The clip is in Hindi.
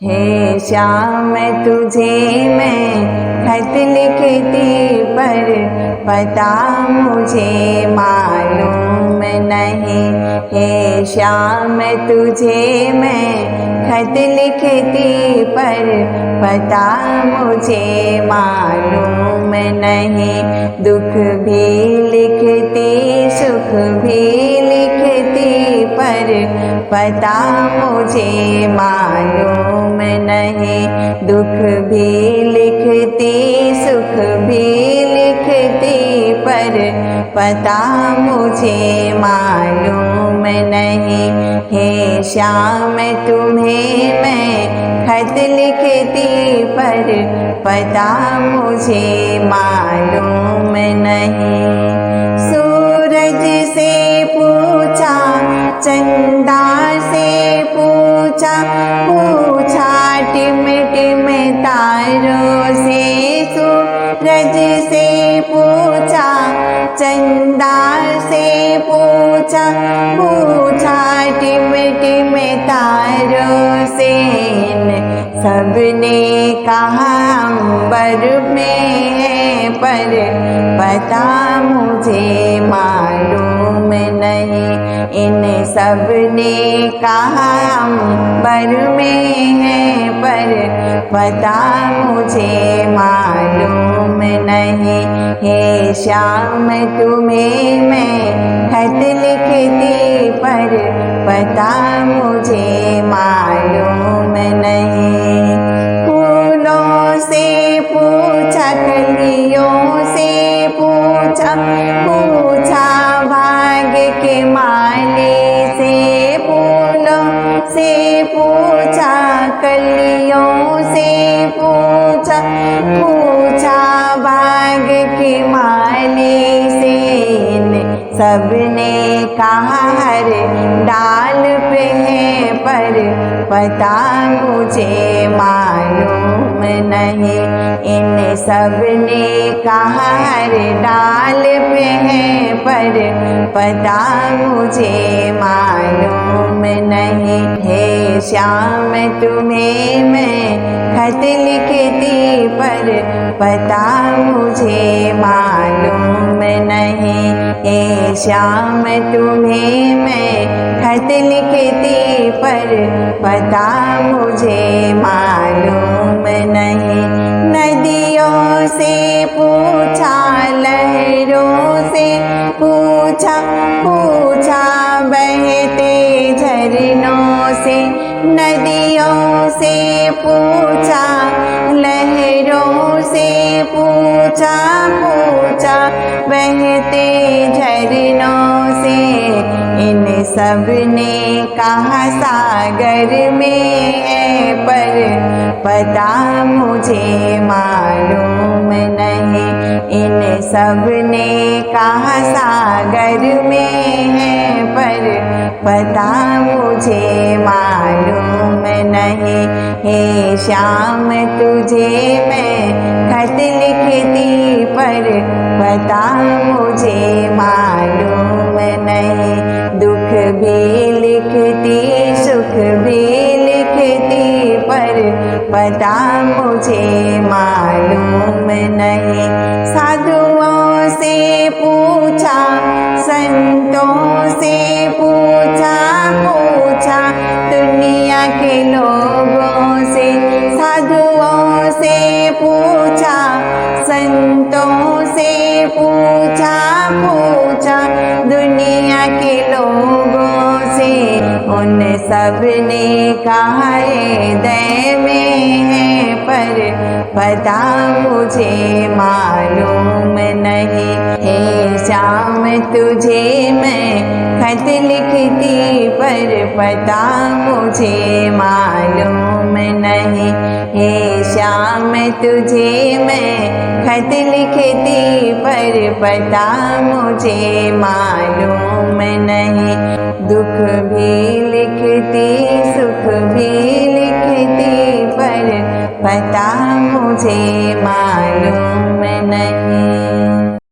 हे श्याम तुझे मैं खत लिखती पर पता मुझे मालूम नहीं। हे श्याम तुझे मैं खत लिखती पर पता मुझे मालूम नहीं। दुख भी लिखती सुख भी लिखती पर पता मुझे मालूम नहीं। दुख भी लिखती सुख भी लिखती पर पता मुझे मालूम नहीं। हे श्याम तुम्हें मैं खत लिखती पर पता मुझे मालूम नहीं। सूरज से पूछा चंदा से पूछा पूछा टिम टिम तारों से। सूरज से पूछा चंदा से पूछा पूछा टिम टिम तारों से। सबने कहा अंबर में है पर पता मुझे मालूम नहीं। इन सबने कहा अंबर में है पर पता मुझे मालूम नहीं। हे श्याम तुम्हें मैं खत लिखती पर पता मुझे मालूम नहीं। फूलों से पूछा कलियों से पूछा पूछा भाग्य के माली से। फूलों से पूछा कलियों से पूछा पूछा भाग्य के माली से। सबने कहा हर डाल पे है पर पता मुझे मालूम नहीं। इन सबने कहा हर डाल पे है पर पता मुझे मालूम नहीं। हे श्याम तुम्हें मैं खत लिखती पर पता मुझे मालूम नहीं। हे श्याम तुम्हें मैं खत लिखती पर पता मुझे मालूम नहीं। नदियों से पूछा लहरों से पूछा पूछा बहते झरनों से। नदियों से पूछा लहरों से पूछा पूछा बहते झरनों से। इन सब ने कहा सागर में है पर पता मुझे मालूम नहीं। इन सब ने कहा सागर में है पर पता मुझे मालूम नहीं। हे श्याम तुझे मैं खत लिखती पर पता मुझे मालूम नहीं। दुख भी लिखती सुख भी लिखती पर पता मुझे मालूम नहीं। साधुओं से पूछा संतों से पूछा पूछा दुनिया के लोगों से। साधुओं से पूछा संतों से पूछा पूछा दुनिया के लोगों से। उन सब ने कहा हृदय में है पर पता मुझे मालूम नहीं। हे श्याम तुझे मैं खत लिखती पर पता मुझे मालूम नहीं। हे श्याम तुझे मैं खत लिखती पर पता मुझे मालूम नहीं। दुख भी लिखती सुख भी लिखती पर पता मुझे मालूम नहीं।